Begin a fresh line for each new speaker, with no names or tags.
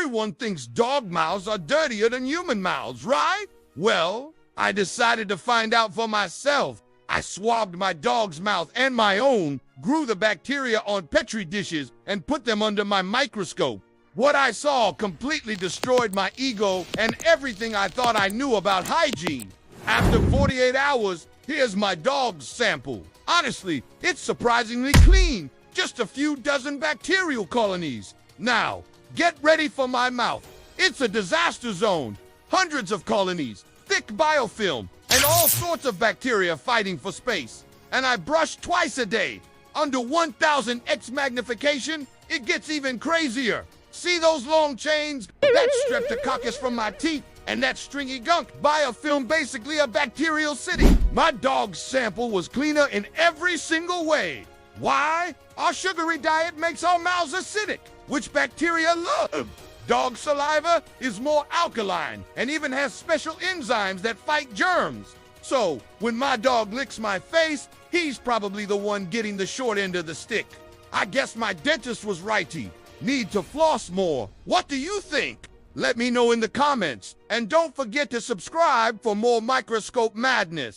Everyone thinks dog mouths are dirtier than human mouths, right? Well, I decided to find out for myself. I swabbed my dog's mouth and my own, grew the bacteria on petri dishes, and put them under my microscope. What I saw completely destroyed my ego and everything I thought I knew about hygiene. After 48 hours, here's my dog's sample. Honestly, it's surprisingly clean. Just a few dozen bacterial colonies. Now, get ready for my mouth. It's a disaster zone. Hundreds of colonies, thick biofilm, and all sorts of bacteria fighting for space. And I brush twice a day. Under 1000x magnification, it gets even crazier. See those long chains? That's streptococcus from my teeth, and that stringy gunk. Biofilm, basically a bacterial city. My dog's sample was cleaner in every single way. Why? Our sugary diet makes our mouths acidic, which bacteria love. Dog saliva is more alkaline and even has special enzymes that fight germs. So, when my dog licks my face, he's probably the one getting the short end of the stick. I guess my dentist was righty. Need to floss more. What do you think? Let me know in the comments. And don't forget to subscribe for more microscope madness.